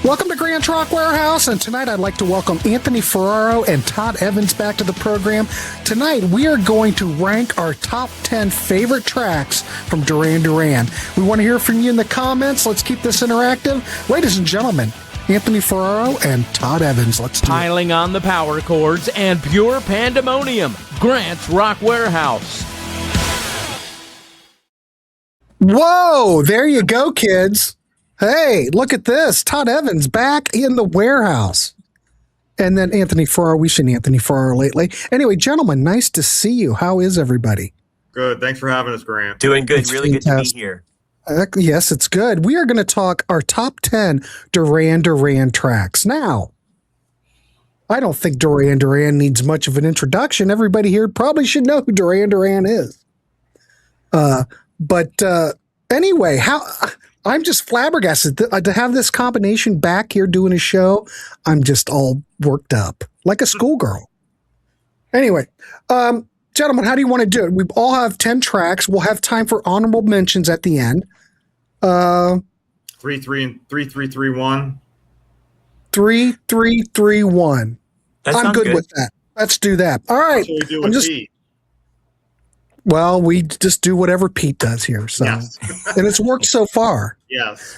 Welcome to Grand Rock Warehouse, and tonight I'd like to welcome Anthony Ferraro and Todd Evans back to the program. Tonight we are going to rank our top 10 favorite tracks from Duran Duran. We want to hear from you in the comments. Let's keep this interactive. Ladies and gentlemen, Anthony Ferraro and Todd Evans. Let's do Piling on the power chords and pure pandemonium. Grant's Rock Warehouse. Whoa, there you go, kids. Hey, look at this. Todd Evans back in the warehouse. And then Anthony Ferraro. We've seen Anthony Ferraro lately. Anyway, gentlemen, nice to see you. How is everybody? Good. Thanks for having us, Grant. Doing good. It's really fantastic. good to be here. Yes, it's good. We are going to talk our top 10 Duran Duran tracks. Now, I don't think Duran Duran needs much of an introduction. Everybody here probably should know who Duran Duran is. But anyway, I'm just flabbergasted to have this combination back here doing a show. I'm just all worked up like a schoolgirl. Anyway, gentlemen, how do you want to do it? We all have 10 tracks. We'll have time for honorable mentions at the end. 3-3-3-1. 3-3-3-1. I'm good with that. Let's do that. All right. That's what we do with Pete. Well, we just do whatever Pete does here. So, Yes. and it's worked so far. Yes.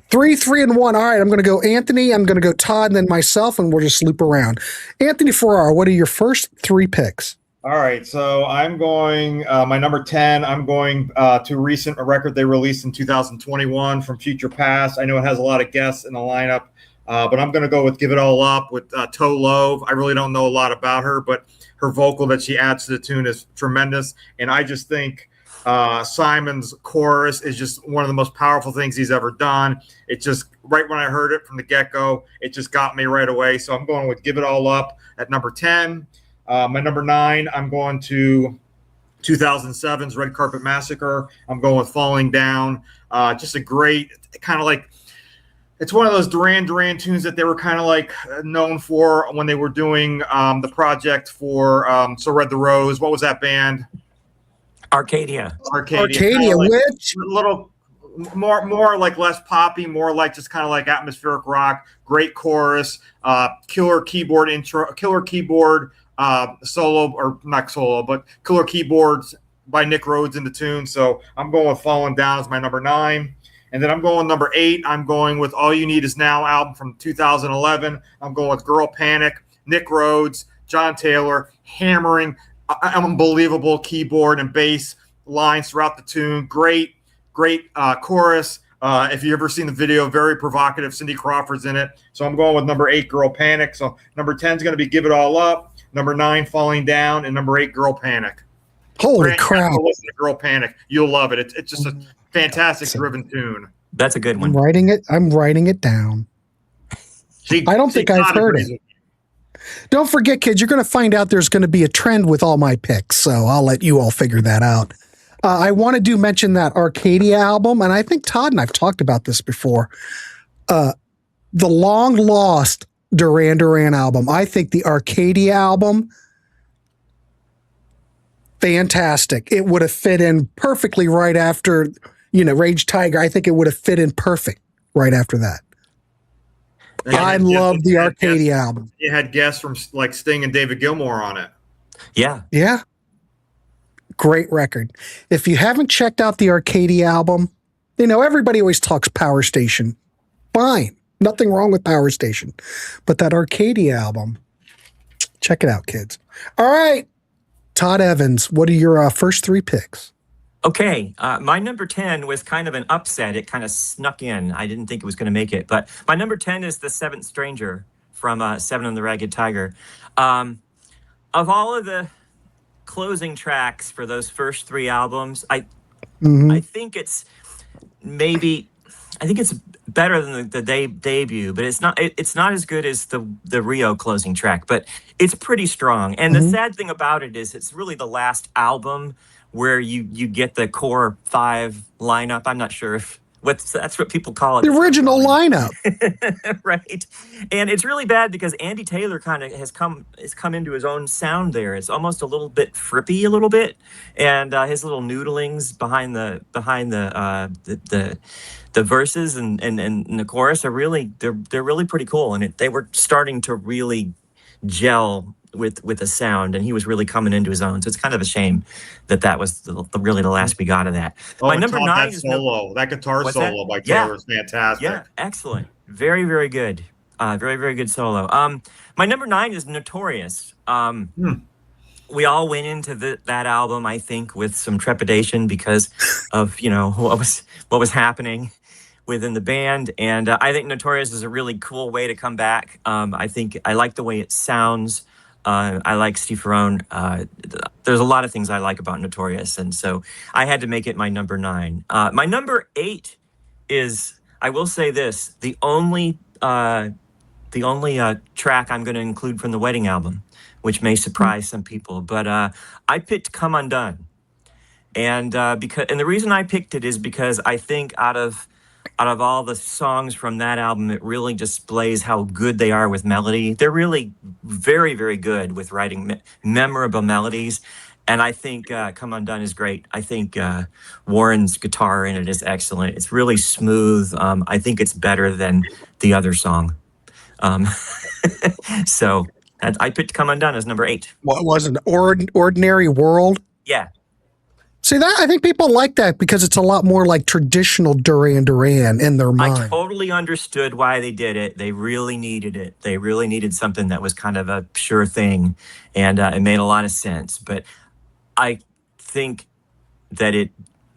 3-3-1. All right. I'm going to go Anthony. I'm going to go Todd, and then myself, and we'll just loop around. Anthony Ferraro, what are your first 3 picks? All right. So I'm going, my number 10, I'm going to a recent record they released in 2021 from Future Past. I know it has a lot of guests in the lineup, but I'm going to go with Give It All Up with Toe Love. I really don't know a lot about her, but her vocal that she adds to the tune is tremendous. And I just think Simon's chorus is just one of the most powerful things he's ever done. It just, right when I heard it from the get-go, it just got me right away. So I'm going with Give It All Up at number 10. My number 9, I'm going to 2007's Red Carpet Massacre. I'm going with Falling Down. Just a great kind of like, it's one of those Duran Duran tunes that they were kind of like known for when they were doing the project for So Red the Rose. What was that band? Arcadia, Arcadia, like which a little more like less poppy, more like just kind of like atmospheric rock. Great chorus, killer keyboard intro, killer keyboard solo, or not solo, but killer keyboards by Nick Rhodes in the tune. So I'm going with Falling Down as my number 9. And then I'm going number 8. I'm going with All You Need Is Now album from 2011. I'm going with Girl Panic, Nick Rhodes, John Taylor, hammering unbelievable keyboard and bass lines throughout the tune. Great chorus. If you've ever seen the video, very provocative. Cindy Crawford's in it. So I'm going with number 8, Girl Panic. So number 10 is going to be Give It All Up. Number 9, Falling Down. And number 8, Girl Panic. Holy crap. Listen to Girl Panic. You'll love it. It's just a fantastic driven tune. that's a good one. I'm writing it down. I don't think I've heard it. Don't forget, kids, you're going to find out there's going to be a trend with all my picks, so I'll let you all figure that out. I want to mention that Arcadia album, and I think Todd and I've talked about this before. The long-lost Duran Duran album. I think the Arcadia album, fantastic. It would have fit in perfectly right after, Rage Tiger. I think it would have fit in perfect right after that. I love the Arcadia album. It had guests from like Sting and David Gilmour on it. Yeah. Yeah. Great record. If you haven't checked out the Arcadia album, everybody always talks Power Station. Fine. Nothing wrong with Power Station. But that Arcadia album, check it out, kids. All right. Todd Evans, what are your first 3 picks? Okay. My number 10 was kind of an upset. It kind of snuck in. I didn't think it was going to make it. But my number 10 is The Seventh Stranger from Seven and the Ragged Tiger. Of all of the closing tracks for those first 3 albums, I think it's better than the debut, but it's not as good as the Rio closing track, but it's pretty strong. And the sad thing about it is it's really the last album where you get the core 5 lineup. I'm not sure if That's what people call it. The original lineup. Right. And it's really bad because Andy Taylor kind of has come into his own sound there. It's almost a little bit frippy a little bit. And his little noodlings behind the verses and the chorus are really they're really pretty cool. And they were starting to really gel with the sound, and he was really coming into his own. So it's kind of a shame that was really the last we got of that. Oh, My number Todd, 9 that is solo. That guitar solo by Taylor is fantastic. Yeah, excellent. Very, very good. Very, very good solo. My number 9 is Notorious. We all went into that album, I think, with some trepidation because of what was happening within the band, and I think Notorious is a really cool way to come back. I think I like the way it sounds. I like Steve Ferrone. There's a lot of things I like about Notorious, and so I had to make it my number 9. My number 8 is, I will say this, the only track I'm going to include from the Wedding album, which may surprise some people, but I picked Come Undone, and the reason I picked it is because I think out of all the songs from that album, it really displays how good they are with melody. They're really very, very good with writing memorable melodies. And I think Come Undone is great. I think Warren's guitar in it is excellent. It's really smooth. I think it's better than the other song. So I picked Come Undone as number 8. What was it? Ordinary World? Yeah. See, that I think people like that because it's a lot more like traditional Duran Duran in their mind. I totally understood why they did it. They really needed it. They really needed something that was kind of a sure thing, and it made a lot of sense. But I think that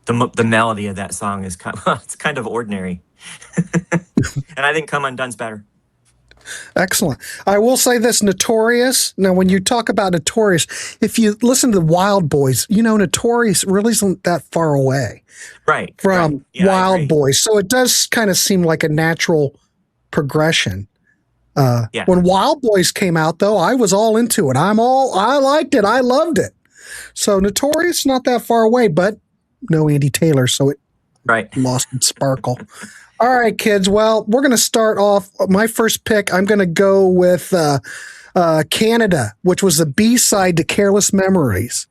the melody of that song is it's kind of ordinary, and I think Come Undone's better. Excellent. I will say this, Notorious. Now, when you talk about Notorious, if you listen to the Wild Boys, Notorious really isn't that far away from Wild Boys. So it does kind of seem like a natural progression. When Wild Boys came out, though, I was all into it. I liked it. I loved it. So Notorious, not that far away, but no Andy Taylor, so it lost its sparkle. All right, kids. Well, we're going to start off. My first pick, I'm going to go with Canada, which was the B-side to Careless Memories.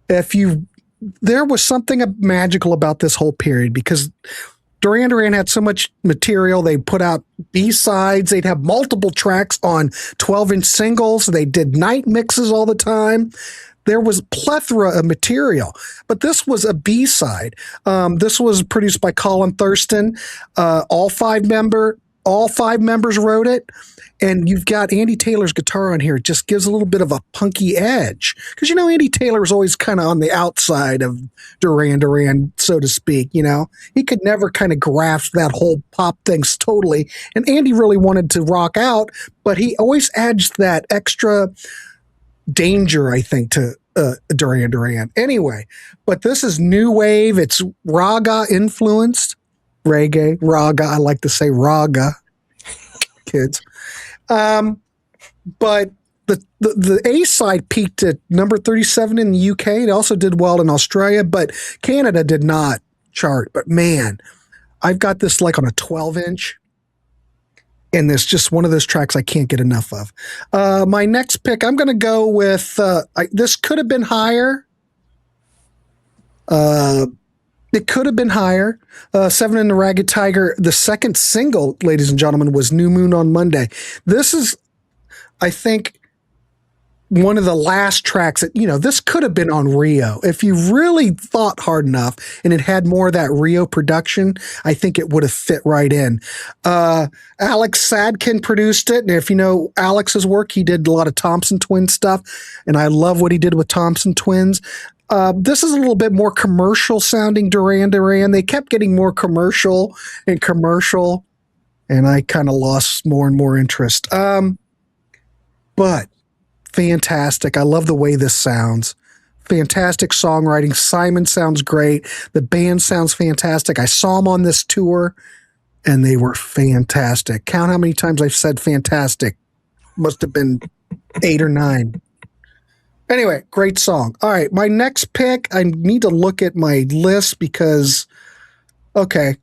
There was something magical about this whole period because Duran Duran had so much material. They put out B-sides. They'd have multiple tracks on 12-inch singles. They did night mixes all the time. There was a plethora of material, but this was a B-side. This was produced by Colin Thurston. All five members wrote it, and you've got Andy Taylor's guitar on here. It just gives a little bit of a punky edge because Andy Taylor was always kind of on the outside of Duran Duran, so to speak. He could never kind of grasp that whole pop thing totally, and Andy really wanted to rock out, but he always adds that extra danger, I think, to Duran Duran. Anyway, but this is new wave. It's raga influenced. Reggae, raga. I like to say raga, kids. But the A side peaked at number 37 in the UK. It also did well in Australia, but Canada did not chart. But man, I've got this like on a 12-inch. And it's just one of those tracks I can't get enough of. My next pick, I'm going to go with, this could have been higher. It could have been higher. 7 in the Ragged Tiger. The second single, ladies and gentlemen, was New Moon on Monday. This is, I think, one of the last tracks that, this could have been on Rio. If you really thought hard enough and it had more of that Rio production, I think it would have fit right in. Alex Sadkin produced it. And if you know Alex's work, he did a lot of Thompson Twins stuff. And I love what he did with Thompson Twins. This is a little bit more commercial sounding Duran Duran. They kept getting more commercial. And I kind of lost more and more interest. But fantastic. I love the way this sounds. Fantastic songwriting. Simon sounds great. The band sounds fantastic. I saw them on this tour, and they were fantastic. Count how many times I've said fantastic. Must have been 8 or 9. Anyway, great song. All right, my next pick, I need to look at my list because, okay,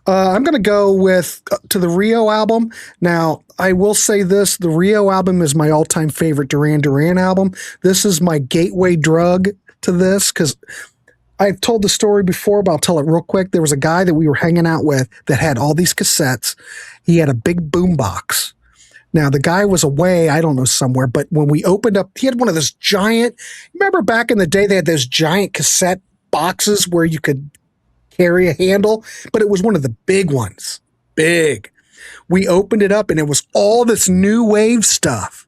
I'm going to go with to the Rio album. Now, I will say this. The Rio album is my all-time favorite Duran Duran album. This is my gateway drug to this because I've told the story before, but I'll tell it real quick. There was a guy that we were hanging out with that had all these cassettes. He had a big boom box. Now, the guy was away, I don't know, somewhere, but when we opened up, he had one of those giant, remember back in the day, they had those giant cassette boxes where you could carry a handle, but it was one of the big ones. Big. We opened it up and it was all this new wave stuff.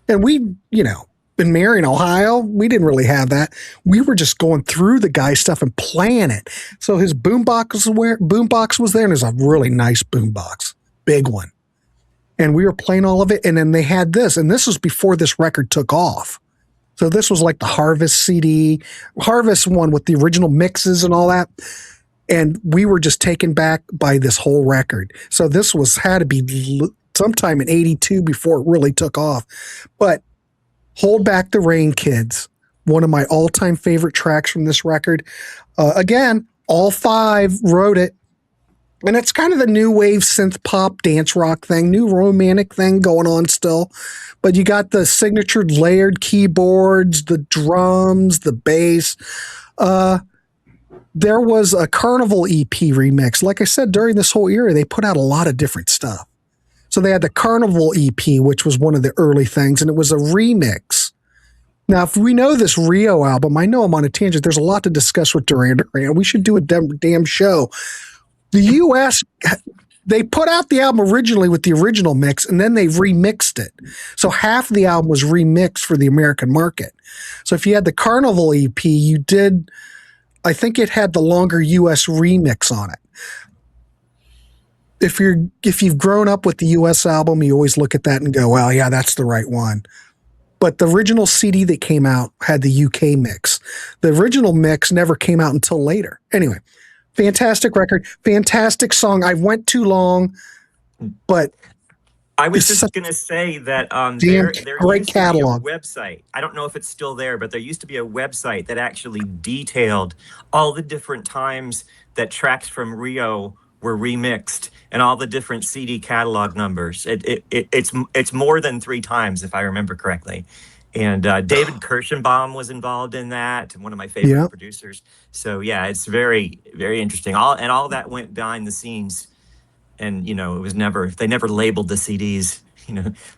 And we, in Marion, Ohio, we didn't really have that. We were just going through the guy's stuff and playing it. So his boombox was there, and there's a really nice boombox, big one. And we were playing all of it, and then they had this, and this was before this record took off. So this was like the Harvest CD, Harvest one with the original mixes and all that. And we were just taken back by this whole record. So this had to be sometime in 82 before it really took off. But Hold Back the Rain, Kids, one of my all-time favorite tracks from this record. Again, all five wrote it. And it's kind of the new wave synth pop dance rock thing, new romantic thing going on still. But you got the signature layered keyboards, the drums, the bass. There was a Carnival EP remix. Like I said, during this whole era, they put out a lot of different stuff. So they had the Carnival EP, which was one of the early things, and it was a remix. Now, if we know this Rio album, I know I'm on a tangent. There's a lot to discuss with Duran Duran. We should do a damn show. The U.S., they put out the album originally with the original mix, and then they remixed it. So half the album was remixed for the American market. So if you had the Carnival EP, I think it had the longer U.S. remix on it. If you've grown up with the U.S. album, you always look at that and go, well, yeah, that's the right one. But the original CD that came out had the UK mix. The original mix never came out until later. Anyway. Fantastic record, fantastic song. I went too long, but I was just going to say that there great used catalog to be a website. I don't know if it's still there, but there used to be a website that actually detailed all the different times that tracks from Rio were remixed and all the different CD catalog numbers. It's more than 3 times, if I remember correctly. And David Kirschenbaum was involved in that, one of my favorite producers. So yeah, it's very, very interesting. All that went behind the scenes, and it was they never labeled the CDs,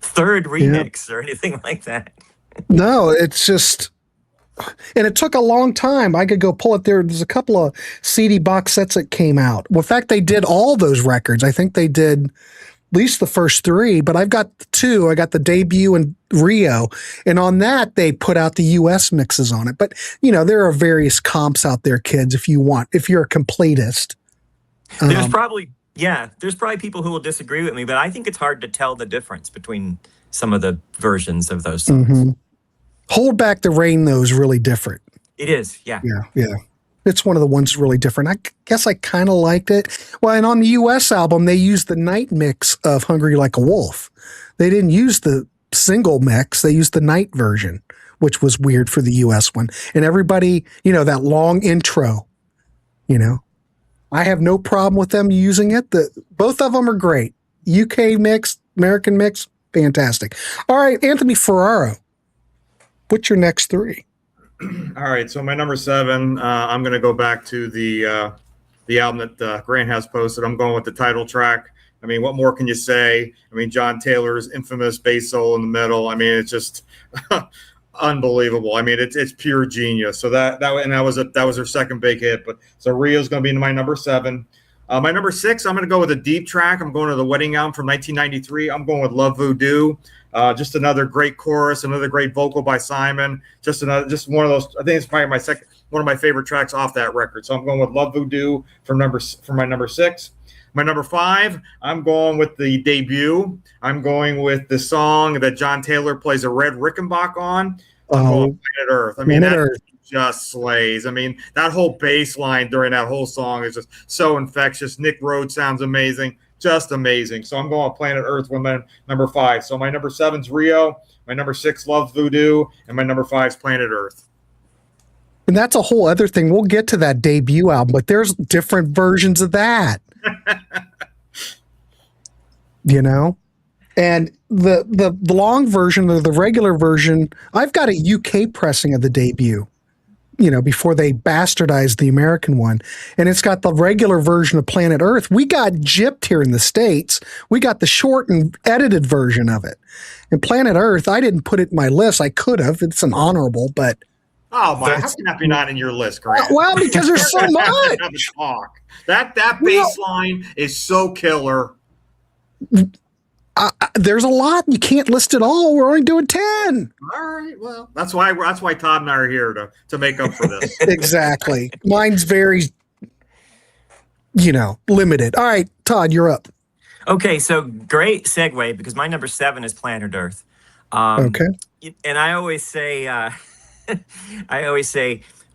third remix or anything like that. No, it's just, and it took a long time. I could go pull it there. There's a couple of CD box sets that came out. Well, in fact, they did all those records. I think they did at least the first 3, but I've got 2. I got the debut and Rio, and on that they put out the US mixes on it. But there are various comps out there, kids, if you're a completist. There's probably people who will disagree with me, but I think it's hard to tell the difference between some of the versions of those songs. Mm-hmm. Hold Back the Rain, though, is really different. It is, yeah. Yeah. It's one of the ones really different. I guess I kind of liked it. Well, and on the U.S. album, they used the night mix of Hungry Like a Wolf. They didn't use the single mix. They used the night version, which was weird for the U.S. one. And everybody, that long intro, I have no problem with them using it. Both of them are great. UK mix, American mix, fantastic. All right, Anthony Ferraro, what's your next 3? All right, so my number 7, I'm going to go back to the album that Grant has posted. I'm going with the title track. I mean, what more can you say? I mean, John Taylor's infamous bass solo in the middle. I mean, it's just unbelievable. I mean, it's pure genius. So that was her second big hit. But so Rio's going to be my number 7. My number 6, I'm going to go with a deep track. I'm going to the wedding album from 1993. I'm going with Love Voodoo. Just another great chorus, another great vocal by Simon. Just one of those. I think it's probably one of my favorite tracks off that record. So I'm going with Love Voodoo for my number 6. My number 5, I'm going with the debut. I'm going with the song that John Taylor plays a red Rickenbach on. I'm going Planet Earth. I mean, that just slays. I mean, that whole bass line during that whole song is just so infectious. Nick Rhodes sounds amazing. Just amazing. So I'm going with Planet Earth with my number 5. So my number 7's Rio, my number 6 Love Voodoo, and my number 5's Planet Earth. And that's a whole other thing. We'll get to that debut album, but there's different versions of that. You know? And the long version or the regular version, I've got a UK pressing of the debut, before they bastardized the American one. And it's got the regular version of Planet Earth. We got gypped here in the States. We got the short and edited version of it. And Planet Earth, I didn't put it in my list. I could have. It's an honorable, but... Oh, my, how can that be not in your list, Grant? Well, because there's so much. That bass line is so killer. There's a lot. You can't list it all. We're only doing 10. All right. Well, that's why Todd and I are here to make up for this. Exactly. Mine's very, limited. All right, Todd, you're up. Okay, so great segue because my number 7 is Planet Earth. Okay. And I always say,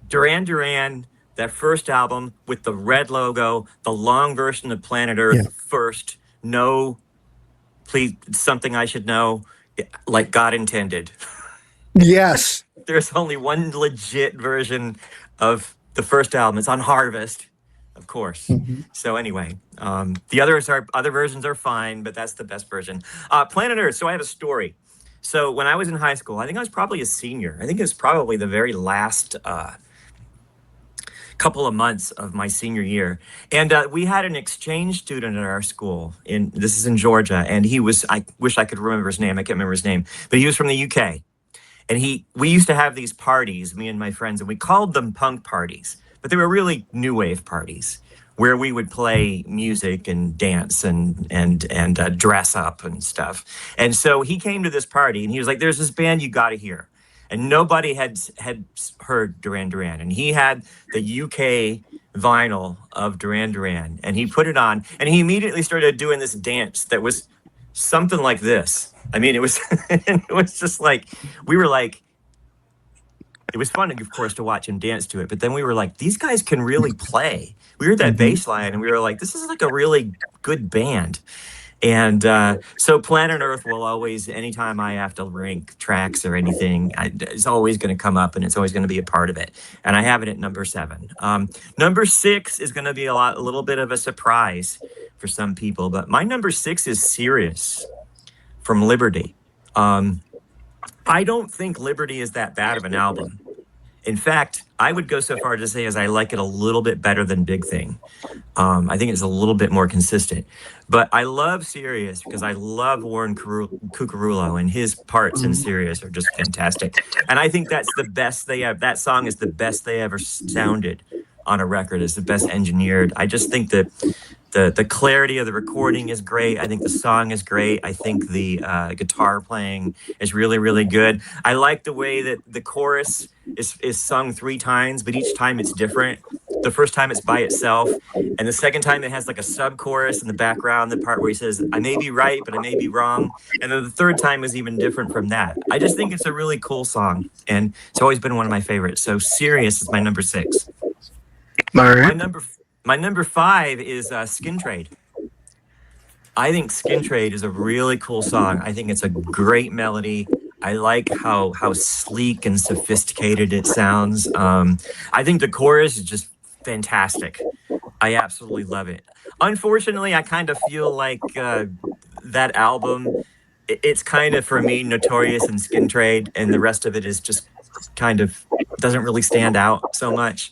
Duran Duran, that first album with the red logo, the long version of Planet Earth first, no, please, something I should know, like God intended. Yes. There's only one legit version of the first album. It's on Harvest, of course. Mm-hmm. So anyway, the other versions are fine, but that's the best version. Planet Earth. So I have a story. So when I was in high school, I think I was probably a senior. I think it was probably the very last couple of months of my senior year. And we had an exchange student at our school. This is in Georgia. And I wish I could remember his name. I can't remember his name. But he was from the UK. And we used to have these parties, me and my friends, and we called them punk parties. But they were really new wave parties where we would play music and dance and dress up and stuff. And so he came to this party and he was like, there's this band you got to hear. And nobody had heard Duran Duran. And he had the UK vinyl of Duran Duran. And he put it on and he immediately started doing this dance that was something like this. I mean, it was just like, we were like, it was fun, of course, to watch him dance to it. But then we were like, these guys can really play. We heard that bass line and we were like, this is like a really good band. And so Planet Earth will always, anytime I have to rank tracks or anything, it's always going to come up and it's always going to be a part of it. And I have it at number 7. Number 6 is going to be a little bit of a surprise for some people. But my number 6 is Sirius from Liberty. I don't think Liberty is that bad of an album. In fact, I would go so far to say as I like it a little bit better than Big Thing. I think it's a little bit more consistent. But I love Sirius because I love Warren Cucurullo, and his parts in Sirius are just fantastic. And I think that's the best they have. That song is the best they ever sounded on a record. It's the best engineered. I just think that the clarity of the recording is great. I think the song is great. I think the guitar playing is really, really good. I like the way that the chorus is sung 3 times, but each time it's different. The first time it's by itself, and the second time it has like a sub-chorus in the background, the part where he says, I may be right, but I may be wrong. And then the third time is even different from that. I just think it's a really cool song, and it's always been one of my favorites. So Sirius is my number 6. All right. My number 5 is Skin Trade. I think Skin Trade is a really cool song. I think it's a great melody. I like how sleek and sophisticated it sounds. I think the chorus is just fantastic. I absolutely love it. Unfortunately, I kind of feel like that album, it's kind of, for me, Notorious and Skin Trade, and the rest of it is just kind of doesn't really stand out so much.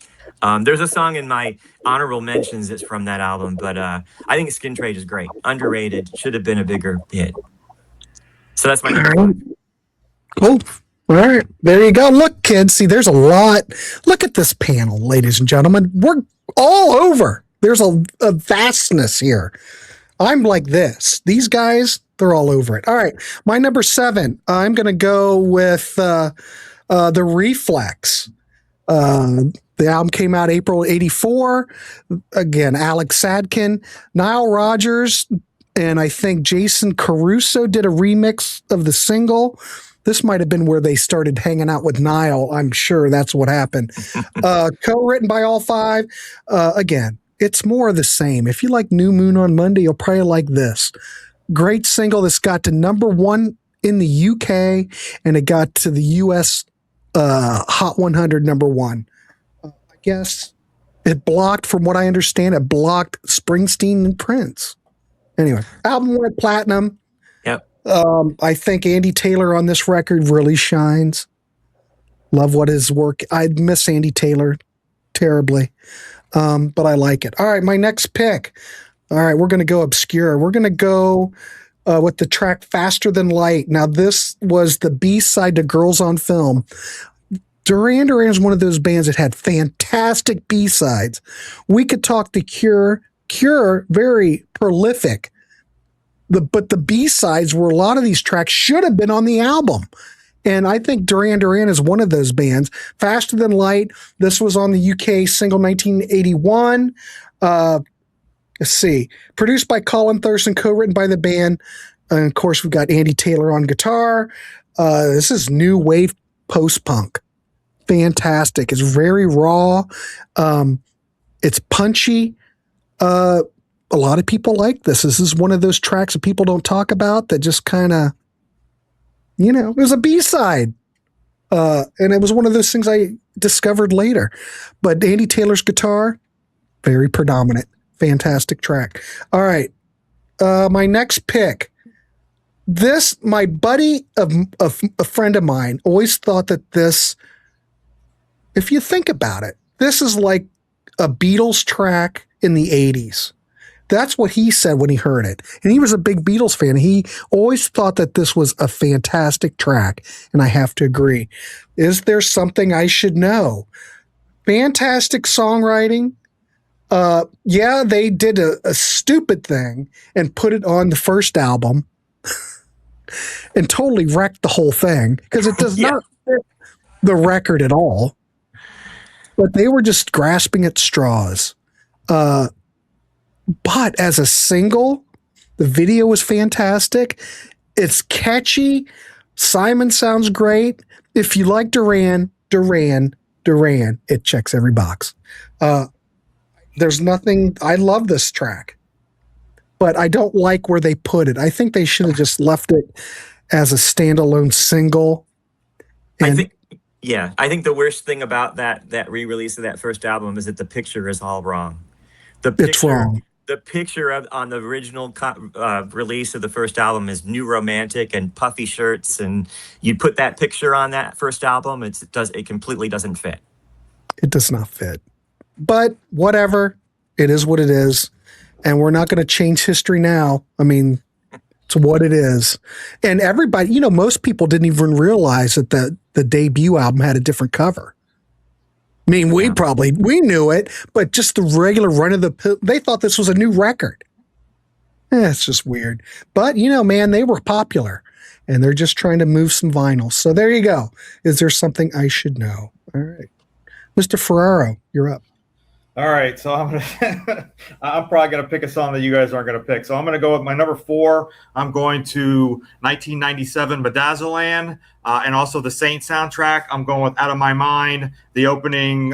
There's a song in my honorable mentions that's from that album, but I think Skin Trade is great. Underrated. Should have been a bigger hit. So that's my number 5. Cool. All right. There you go. Look, kids. See, there's a lot. Look at this panel, ladies and gentlemen. We're all over. There's a vastness here. I'm like this. These guys, they're all over it. All right. My number 7, I'm going to go with the Reflex. The album came out April 84. Again, Alex Sadkin, Nile Rodgers, and I think Jason Caruso did a remix of the single. This might have been where they started hanging out with Nile. I'm sure that's what happened. Co-written by all 5. Again, it's more of the same. If you like New Moon on Monday, you'll probably like this. Great single that's got to number 1 in the UK, and it got to the US Hot 100 number 1. I guess it blocked, from what I understand, it blocked Springsteen and Prince. Anyway, album went platinum. Yep. I think Andy Taylor on this record really shines. Love what his work. I miss Andy Taylor terribly, but I like it. All right, my next pick. All right, we're going to go obscure. We're going to go with the track Faster Than Light. Now, this was the B-side to Girls on Film. Duran Duran is one of those bands that had fantastic B-sides. We could talk to Cure. Cure, very prolific. But the B-sides were a lot of these tracks should have been on the album. And I think Duran Duran is one of those bands. Faster Than Light, this was on the UK single 1981. Let's see. Produced by Colin Thurston, co-written by the band. And of course, we've got Andy Taylor on guitar. This is new wave post-punk. Fantastic. It's very raw. It's punchy. A lot of people like this. This is one of those tracks that people don't talk about that just kind of, it was a B-side. And it was one of those things I discovered later. But Andy Taylor's guitar, very predominant. Fantastic track. All right. My next pick. This, my buddy, a friend of mine, always thought that this, if you think about it, this is like a Beatles track in the 80s. That's what he said when he heard it. And he was a big Beatles fan. He always thought that this was a fantastic track. And I have to agree. Is there something I should know? Fantastic songwriting. Yeah, they did a stupid thing and put it on the first album and totally wrecked the whole thing because it does not fit the record at all. But they were just grasping at straws. But as a single, the video was fantastic. It's catchy. Simon sounds great. If you like Duran, it checks every box. There's nothing. I love this track, but I don't like where they put it. I think they should have just left it as a standalone single. I think the worst thing about that re-release of that first album is that the picture is all wrong. It's wrong. The picture on the original release of the first album is New Romantic and puffy shirts, and you put that picture on that first album, it completely doesn't fit. It does not fit. But whatever, it is what it is, and we're not going to change history now. I mean, it's what it is. And everybody, most people didn't even realize that the debut album had a different cover. I mean, we knew it, but just the regular they thought this was a new record. It's just weird. But, man, they were popular, and they're just trying to move some vinyl. So there you go. Is there something I should know? All right. Mr. Ferraro, you're up. All right, so I'm probably gonna pick a song that you guys aren't gonna pick. So I'm gonna go with my number 4. I'm going to 1997 Bedazzleland, and also the Saint soundtrack. I'm going with Out of My Mind. The opening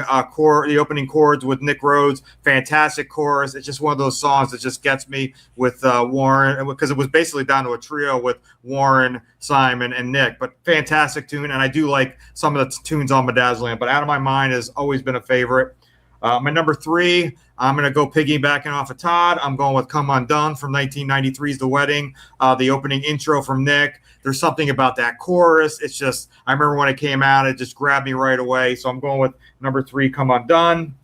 chords with Nick Rhodes, fantastic chorus. It's just one of those songs that just gets me with Warren, because it was basically down to a trio with Warren, Simon, and Nick. But fantastic tune, and I do like some of the tunes on Bedazzleland. But Out of My Mind has always been a favorite. My number 3, I'm going to go piggybacking off of Todd. I'm going with Come Undone from 1993's The Wedding. The opening intro from Nick. There's something about that chorus. It's just, I remember when it came out, it just grabbed me right away. So I'm going with number 3, Come Undone.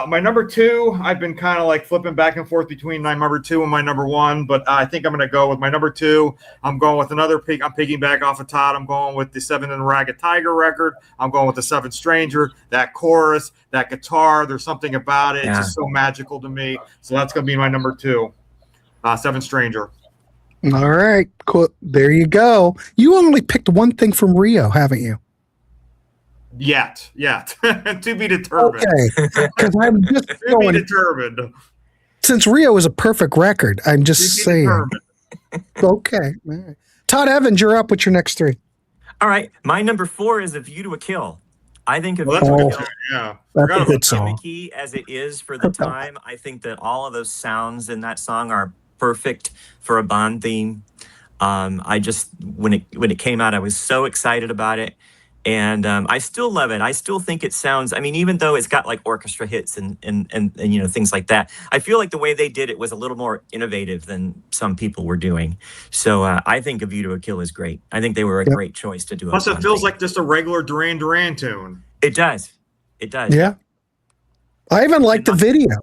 My number 2, I've been kind of like flipping back and forth between my number 2 and my number 1, but I think I'm going to go with my number 2. I'm going with another pick. I'm piggybacking off of Todd. I'm going with the Seven and the Ragged Tiger record. I'm going with the Seventh Stranger. That chorus, that guitar, there's something about it. It's just so magical to me. So that's going to be my number 2, Seventh Stranger. All right, cool. There you go. You only picked one thing from Rio, haven't you? Yet. To be determined. Okay, because I'm just to be determined. Since Rio is a perfect record, I'm just saying. Okay. All right. Todd Evans, you're up with your next 3. All right, my number 4 is A View to a Kill. I think that's a good song. Yeah, that's a good song. Gimmicky as it is for the time, I think that all of those sounds in that song are perfect for a Bond theme. I just when it came out, I was so excited about it. And I still love it. I still think it sounds, I mean, even though it's got like orchestra hits and you know, things like that, I feel like the way they did it was a little more innovative than some people were doing. So I think A View to a Kill is great. I think they were a great choice to do it. Plus, it feels like just a regular Duran Duran tune. It does. It does. Yeah. I even liked the video.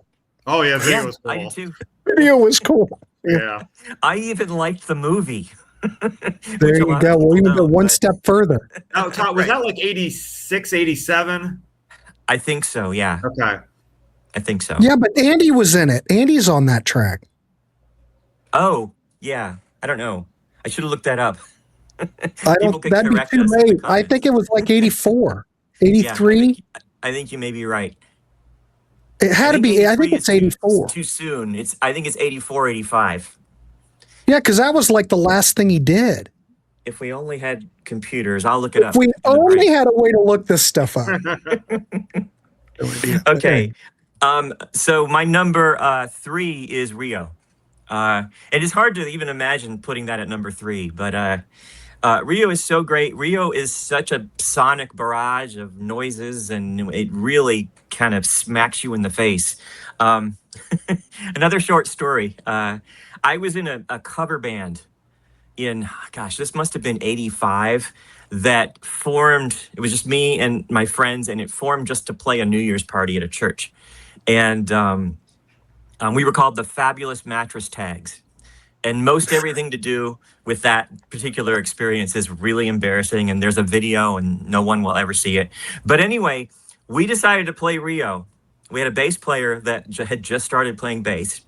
Oh, yeah, video was cool. I do too. Video was cool. Yeah. I even liked the movie. There you go. We'll even go one step further. Now, Todd, was that like 86, 87? I think so, yeah. Okay. I think so. Yeah, but Andy was in it. Andy's on that track. Oh, yeah. I don't know. I should have looked that up. That'd be too late. I think it was like 84, 83. Yeah, I think you may be right. It had to be. I think it's 84. Too soon. I think it's 84, 85. Yeah, because that was like the last thing he did. If we only had computers, I'll look it up. If we only had a way to look this stuff up. Okay. So my number 3 is Rio. It is hard to even imagine putting that at number 3, but Rio is so great. Rio is such a sonic barrage of noises, and it really kind of smacks you in the face. Another short story. I was in a cover band in, gosh, this must have been 85, that formed. It was just me and my friends, and it formed just to play a New Year's party at a church. And we were called the Fabulous Mattress Tags. And most everything to do with that particular experience is really embarrassing. And there's a video and no one will ever see it. But anyway, we decided to play Rio. We had a bass player that had just started playing bass.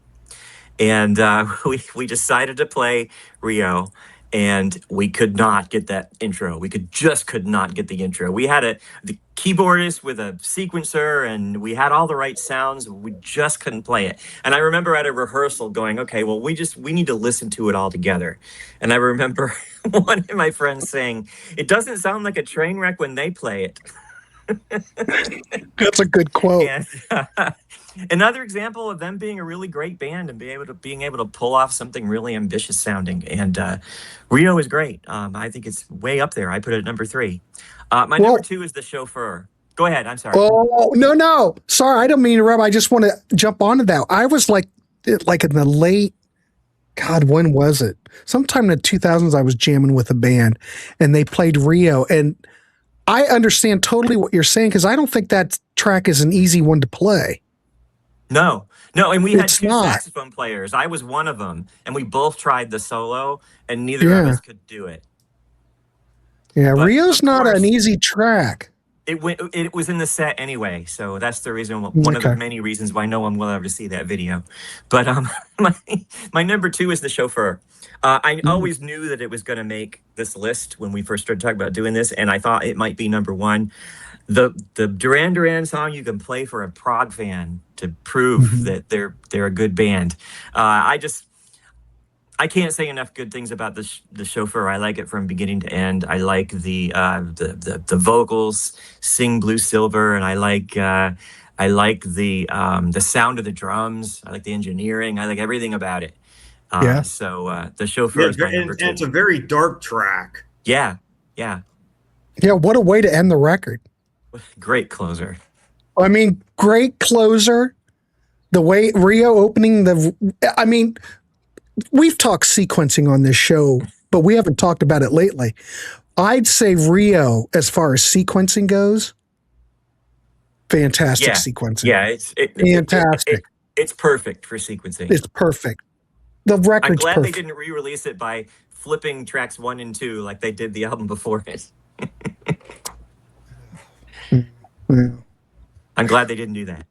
And we decided to play Rio. And we could not get that intro. We could not get the intro. We had the keyboardist with a sequencer, and we had all the right sounds. We just couldn't play it. And I remember at a rehearsal going, okay, well, we need to listen to it all together. And I remember one of my friends saying, it doesn't sound like a train wreck when they play it. That's a good quote. And, another example of them being a really great band and being able to pull off something really ambitious sounding. And Rio is great. I think it's way up there. I put it at number 3. My number 2 is The Chauffeur. Go ahead. I'm sorry. Oh, no. Sorry, I don't mean to interrupt. I just want to jump onto that. I was like in the late, God, when was it? Sometime in the 2000s, I was jamming with a band, and they played Rio. And I understand totally what you're saying, because I don't think that track is an easy one to play. No, and we had 2 saxophone players. I was one of them, and we both tried the solo, and neither of us could do it. Yeah, but Rio's not an easy track. It was in the set anyway, so that's the reason. One of the many reasons why no one will ever see that video. But my number 2 is The Chauffeur. I always knew that it was going to make this list when we first started talking about doing this, and I thought it might be number 1. The Duran Duran song you can play for a prog fan to prove that they're a good band. I can't say enough good things about the Chauffeur. I like it from beginning to end. I like the vocals, Sing Blue Silver, and I like the sound of the drums. I like the engineering. I like everything about it. So the Chauffeur is my number 2. And it's a very dark track. Yeah. What a way to end the record. Great closer. I mean, great closer. The way Rio opening we've talked sequencing on this show, but we haven't talked about it lately. I'd say Rio, as far as sequencing goes, fantastic sequencing. Yeah, it's fantastic. It's perfect for sequencing. It's perfect. The record's I'm glad perfect. they didn't re-release it by flipping tracks 1 and 2 like they did the album before it. I'm glad they didn't do that.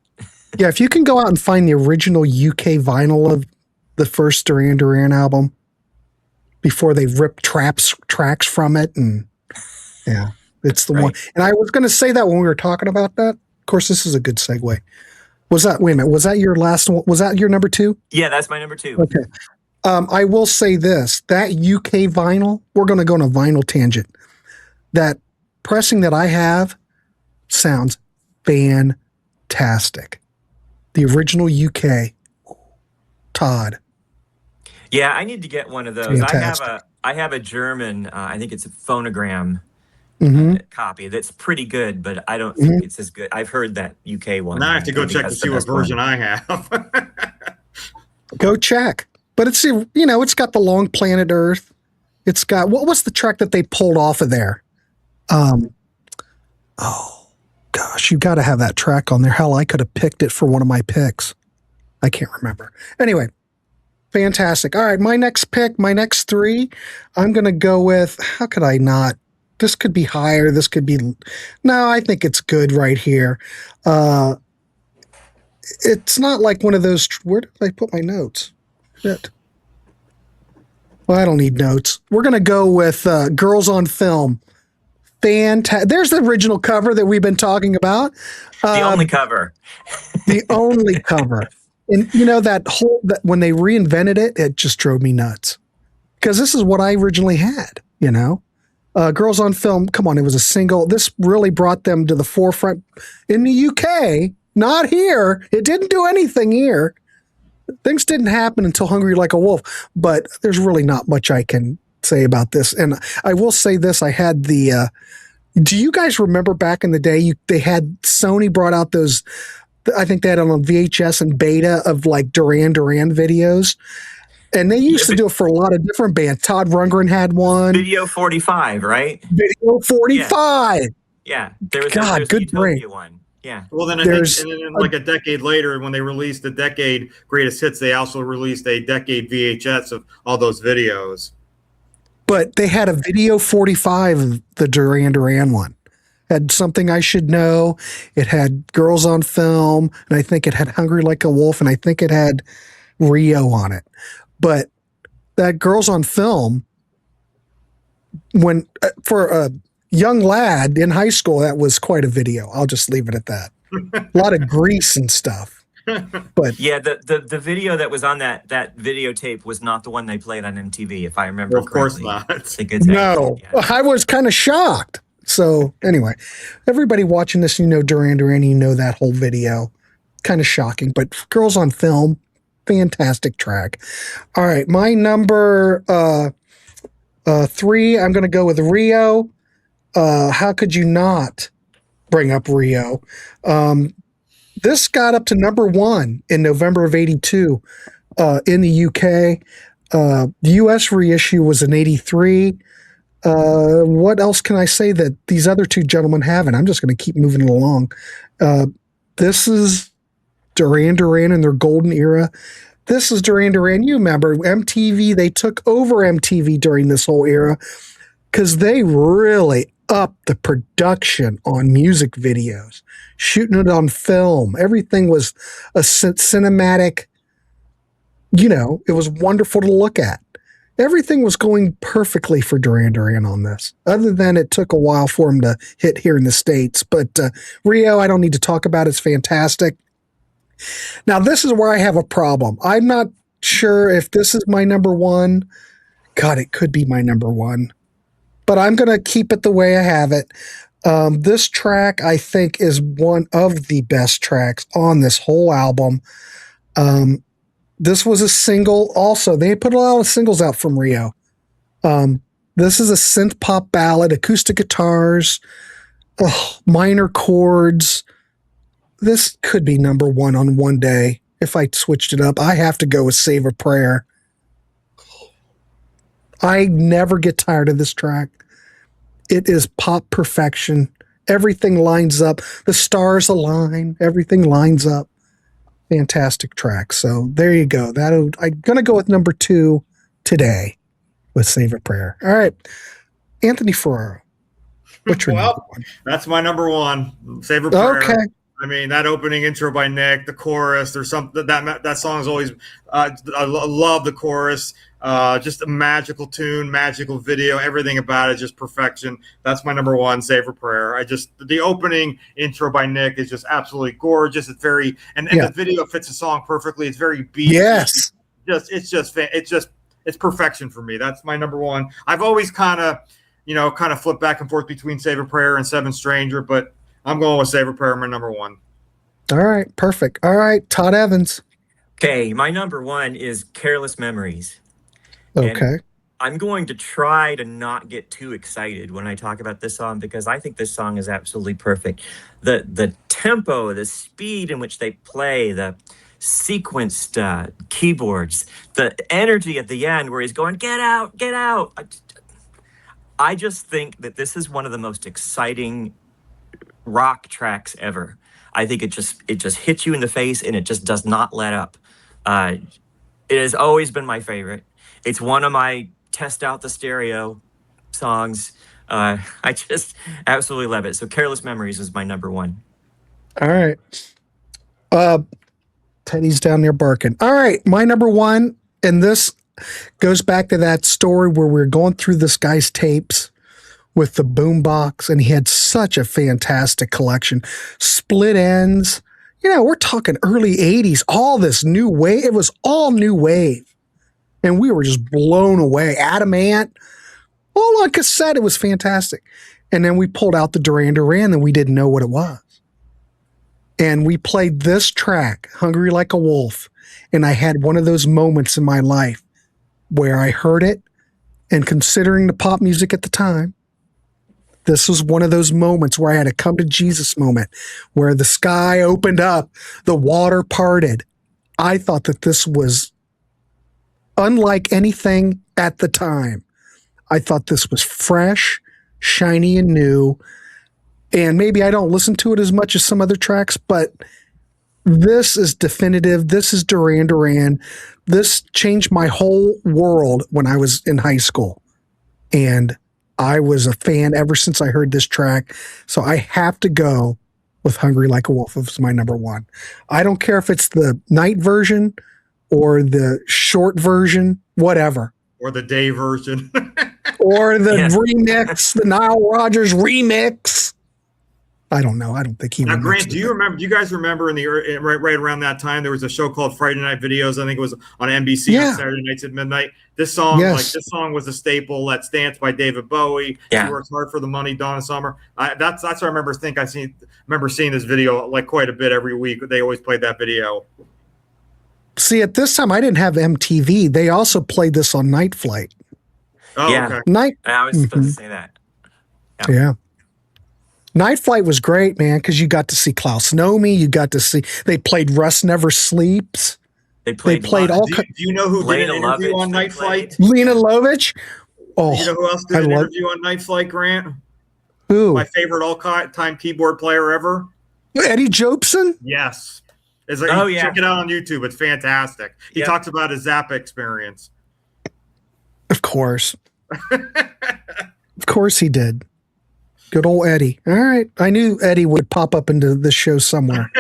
Yeah, if you can go out and find the original UK vinyl of the first Duran Duran album before they ripped tracks from it, and it's the one. And I was going to say that when we were talking about that. Of course, this is a good segue. Wait a minute, was that your last one? Was that your number 2? Yeah, that's my number 2. Okay. I will say this, that UK vinyl, we're going to go on a vinyl tangent. That pressing that I have sounds fantastic. The original UK, Todd. Yeah, I need to get one of those. Fantastic. I have a German, I think it's a phonogram copy that's pretty good, but I don't think it's as good. I've heard that UK one. Now I have to go check to see what version I have. Go check. But it's, it's got the long planet Earth. It's got, what was the track that they pulled off of there? Oh gosh, you got to have that track on there. Hell, I could have picked it for one of my picks. I can't remember. Anyway, fantastic. All right, my next pick, my next three, I'm going to go with, how could I not? This could be higher. This could be, no, I think it's good right here. It's not like one of those, where did I put my notes? Shit. Well, I don't need notes. We're going to go with Girls on Film. Fantastic. There's the original cover that we've been talking about. The only cover. The only cover. And that when they reinvented it, it just drove me nuts. Because this is what I originally had, Girls on Film, come on, it was a single. This really brought them to the forefront in the UK, not here. It didn't do anything here. Things didn't happen until Hungry Like a Wolf, but there's really not much I can say about this. And I will say this, I had the, do you guys remember back in the day, they had, Sony brought out those, I think they had it on VHS and beta of like Duran Duran videos. And they used to do it for a lot of different bands. Todd Rundgren had one. Video 45, right? Video 45. Yeah. There was God, good brain. One. Yeah. Well, then I think, and then like a decade later, when they released the Decade Greatest Hits, they also released a Decade VHS of all those videos. But they had a Video 45 of the Duran Duran one. Had Something I Should Know. It had Girls on Film, and I think it had Hungry Like a Wolf, and I think it had Rio on it. But that Girls on Film, when for a young lad in high school, that was quite a video. I'll just leave it at that. A lot of grease and stuff. But yeah, the video that was on that videotape was not the one they played on MTV, if I remember correctly. Of course not. No, I was kind of shocked. So anyway, everybody watching this, Duran Duran, that whole video. Kind of shocking, but Girls on Film, fantastic track. All right, my number 3, I'm going to go with Rio. How could you not bring up Rio? This got up to number 1 in November of 82 in the UK. The US reissue was in 83. What else can I say that these other two gentlemen haven't? I'm just going to keep moving it along. This is Duran Duran in their golden era. This is Duran Duran. You remember MTV, they took over MTV during this whole era because they really upped the production on music videos, shooting it on film. Everything was a cinematic, it was wonderful to look at. Everything was going perfectly for Duran Duran on this, other than it took a while for him to hit here in the States. But Rio, I don't need to talk about. It's fantastic. Now, this is where I have a problem. I'm not sure if this is my number 1. God, it could be my number 1. But I'm going to keep it the way I have it. This track, I think, is one of the best tracks on this whole album. This was a single also. They put a lot of singles out from Rio. This is a synth pop ballad, acoustic guitars, minor chords. This could be number 1 on one day if I switched it up. I have to go with Save a Prayer. I never get tired of this track. It is pop perfection. Everything lines up. The stars align. Everything lines up. Fantastic track. So there you go. I'm going to go with number 2 today with Save a Prayer. All right. Anthony Ferraro. What's your number 1? That's my number 1. Save a Prayer. Okay. I mean, that opening intro by Nick, the chorus, there's something that song is always, I love the chorus. Just a magical tune, magical video, everything about it, just perfection. That's my number 1, Save a Prayer. The opening intro by Nick is just absolutely gorgeous. It's very, and the video fits the song perfectly. It's very beat. Yes. It's perfection for me. That's my number 1. I've always kind of flipped back and forth between Save a Prayer and Seven Stranger, but I'm going with Save a Prayer, my number 1. All right, perfect. All right, Todd Evans. Okay, my number 1 is Careless Memories. Okay. I'm going to try to not get too excited when I talk about this song because I think this song is absolutely perfect. The tempo, the speed in which they play, the sequenced keyboards, the energy at the end where he's going, get out, get out. I just think that this is one of the most exciting rock tracks ever. I think it just hits you in the face and it just does not let up. It has always been my favorite. It's one of my test out the stereo songs. I just absolutely love it. So Careless Memories is my number one. All right. Teddy's down there barking. All right. My number one, and this goes back to that story where we're going through this guy's tapes with the boombox, and he had such a fantastic collection. Split Ends. You know, we're talking early 80s, all this new wave. It was all new wave. And we were just blown away. Adamant, all on cassette. It was fantastic. And then we pulled out the Duran Duran and we didn't know what it was. And we played this track, Hungry Like a Wolf. And I had one of those moments in my life where I heard it, and considering the pop music at the time, this was one of those moments where I had a come to Jesus moment, where the sky opened up, the water parted. I thought that this was unlike anything at the time. I thought this was fresh, shiny, and new. And maybe I don't listen to it as much as some other tracks, but this is definitive. This is Duran Duran. This changed my whole world when I was in high school. And I was a fan ever since I heard this track. So I have to go with Hungry Like a Wolf. It's my number one. I don't care if it's the night version or the short version, whatever. Or the day version. Or the remix, the Nile Rodgers remix. I don't know. I don't think he. Now, Grant, do you guys remember in the right around that time there was a show called Friday Night Videos? I think it was on NBC on Saturday nights at midnight. This song, this song was a staple. Let's Dance by David Bowie. Yeah. She Works Hard for the Money, Donna Summer. That's what I remember. Remember seeing this video like quite a bit every week. They always played that video. See, at this time I didn't have MTV. They also played this on Night Flight. Oh, yeah. okay. I was supposed to say that. Yeah. Night Flight was great, man, because you got to see Klaus Nomi. You got to see, they played Russ Never Sleeps. They played all. Do you know who did an interview on Night Flight? Lena Lovitch. Oh, you know who else did an interview on Night Flight, Grant? Who? My favorite all-time keyboard player ever. Eddie Jobson? Yes. Check it out on YouTube. It's fantastic. He talks about his Zappa experience. Of course. Of course he did. Good old Eddie. All right. I knew Eddie would pop up into this show somewhere.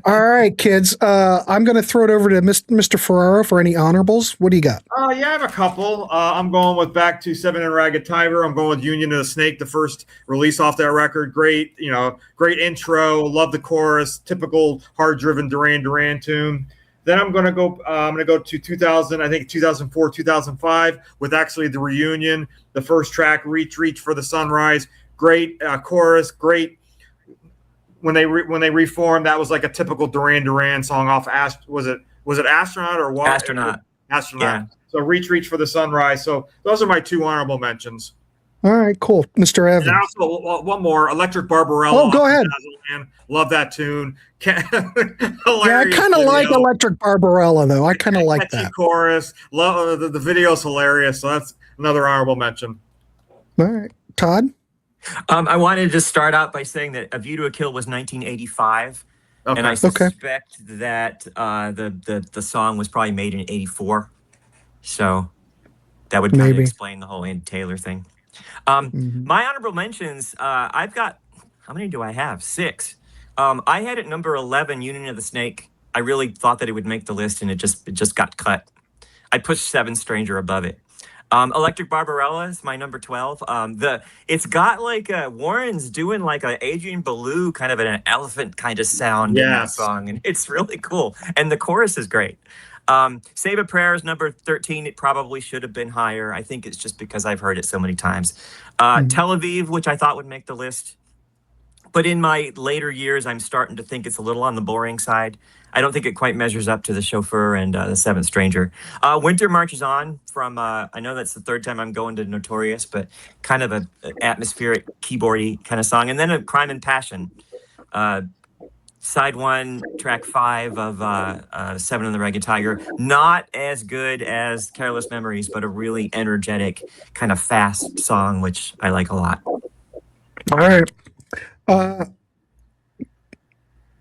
All right, kids. I'm going to throw it over to Mr. Ferraro for any honorables. What do you got? Yeah, I have a couple. I'm going with Back to Seven and Ragged Tiger. I'm going with Union of the Snake, the first release off that record. Great intro. Love the chorus. Typical hard-driven Duran Duran tune. Then I'm going to go to 2000, I think 2004, 2005 with actually the reunion. The first track, Reach, Reach for the Sunrise. Great chorus, great. When they reformed, that was like a typical Duran Duran song off. Was it Astronaut or what? Astronaut. Yeah. So Reach, Reach for the Sunrise. So those are my two honorable mentions. All right, cool, Mr. Evans. And also one more, Electric Barbarella. Oh, go ahead. Love that tune. Yeah, I kind of like Electric Barbarella though. I kind of like that chorus. Love the video's hilarious. So that's another honorable mention. All right, Todd. I wanted to start out by saying that A View to a Kill was 1985, and I suspect that the song was probably made in 84. So that would kind of explain the whole Andy Taylor thing. My honorable mentions, I've got, how many do I have? 6. I had at number 11, Union of the Snake. I really thought that it would make the list, and it just got cut. I pushed Seven Stranger above it. Electric Barbarella is my number 12. It's got like Warren's doing like a Adrian Belew kind of an elephant kind of sound in that song, and it's really cool. And the chorus is great. Save a Prayer is number 13. It probably should have been higher. I think it's just because I've heard it so many times. Tel Aviv, which I thought would make the list. But in my later years, I'm starting to think it's a little on the boring side. I don't think it quite measures up to The Chauffeur and The Seventh Stranger. Winter Marches On from, I know that's the third time I'm going to Notorious, but kind of a atmospheric, keyboardy kind of song. And then a Crime and Passion. Side 1, track 5 of Seven and the Ragged Tiger. Not as good as Careless Memories, but a really energetic, kind of fast song, which I like a lot. All right.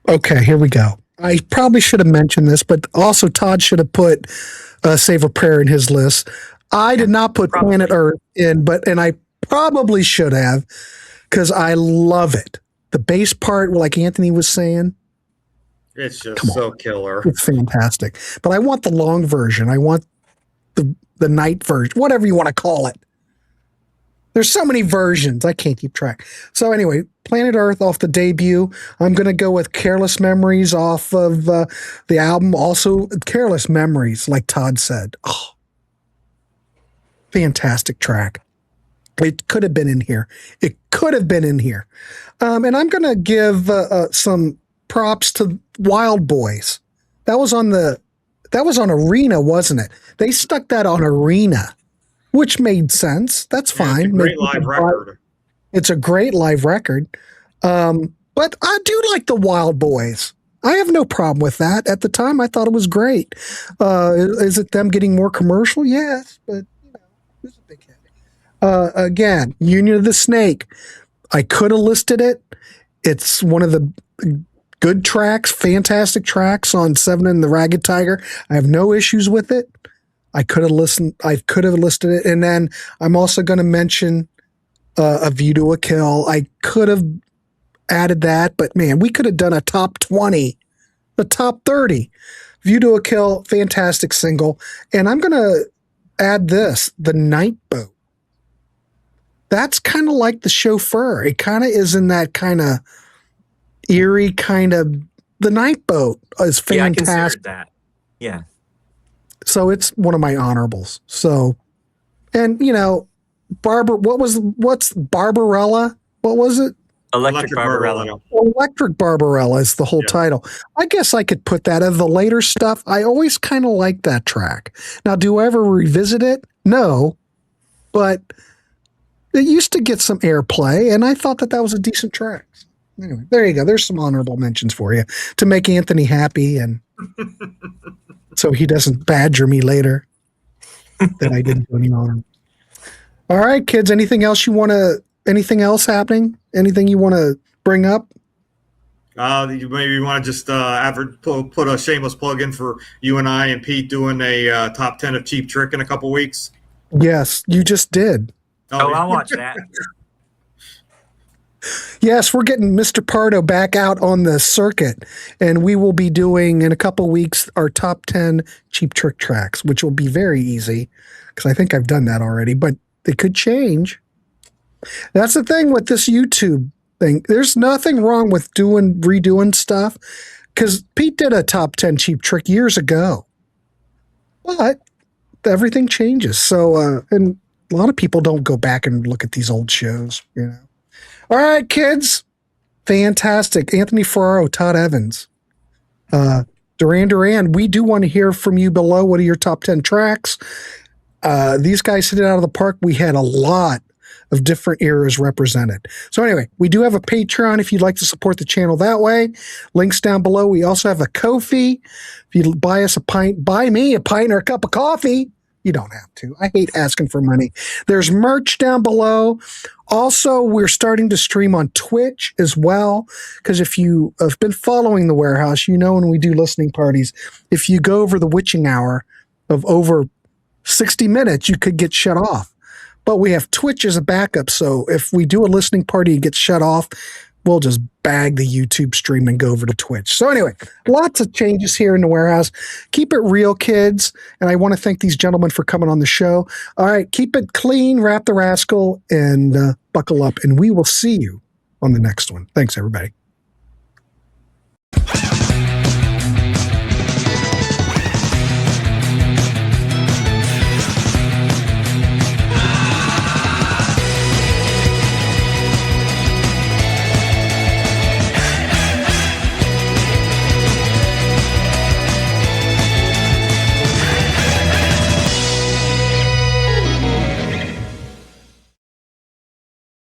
Okay, here we go. I probably should have mentioned this, but also Todd should have put Save a Prayer in his list. I did not put Planet Earth in, and I probably should have, because I love it. The bass part, like Anthony was saying, it's just so killer. It's fantastic. But I want the long version. I want the night version, whatever you want to call it. There's so many versions. I can't keep track. So anyway, Planet Earth off the debut. I'm going to go with Careless Memories off of the album. Also, Careless Memories, like Todd said. Oh, fantastic track. It could have been in here. It could have been in here. And I'm going to give some props to Wild Boys. That was on Arena, wasn't it? They stuck that on Arena, which made sense. That's fine. It's a great live record. It's a great live record. But I do like the Wild Boys. I have no problem with that. At the time, I thought it was great. Is it them getting more commercial? Yes, but it was a big hit. Again, Union of the Snake. I could have listed it. It's one of the good tracks, fantastic tracks on Seven and the Ragged Tiger. I have no issues with it. I could have listed it. And then I'm also going to mention A View to a Kill. I could have added that, but man, we could have done a top 20, the top 30. View to a Kill, fantastic single. And I'm going to add this, The Night Boat. That's kind of like The Chauffeur. It kind of is in that kind of eerie kind of. The Night Boat is fantastic. Yeah, I considered that. Yeah. So it's one of my honorables. So, and what's Barbarella? What was it? Electric Barbarella. Electric Barbarella is the whole title. I guess I could put that as the later stuff. I always kind of like that track. Now, do I ever revisit it? No, but it used to get some airplay, and I thought that was a decent track. Anyway, there you go. There's some honorable mentions for you to make Anthony happy, and so he doesn't badger me later that I didn't do any honor. All right, kids. Anything else happening? Anything you want to bring up? You maybe want to just put a shameless plug in for you and I and Pete doing a top 10 of Cheap Trick in a couple weeks. Yes, you just did. Oh, I'll watch that. Yes, we're getting Mr. Pardo back out on the circuit, and we will be doing in a couple weeks our top 10 Cheap Trick tracks, which will be very easy because I think I've done that already, but it could change. That's the thing with this YouTube thing. There's nothing wrong with redoing stuff because Pete did a top 10 Cheap Trick years ago, but everything changes. So, and a lot of people don't go back and look at these old shows, All right, kids. Fantastic. Anthony Ferraro, Todd Evans, Duran Duran. We do want to hear from you below. What are your top 10 tracks? These guys hit it out of the park. We had a lot of different eras represented. So anyway, we do have a Patreon if you'd like to support the channel that way. Links down below. We also have a Ko-fi. If you buy us a pint, buy me a pint or a cup of coffee. You don't have to. I hate asking for money. There's merch down below. Also, we're starting to stream on Twitch as well, because if you have been following the Warehouse, when we do listening parties, if you go over the witching hour of over 60 minutes, you could get shut off. But we have Twitch as a backup, so if we do a listening party and get shut off, we'll just bag the YouTube stream and go over to Twitch. So anyway, lots of changes here in the Warehouse. Keep it real, kids. And I want to thank these gentlemen for coming on the show. All right, keep it clean, wrap the rascal, and buckle up. And we will see you on the next one. Thanks, everybody.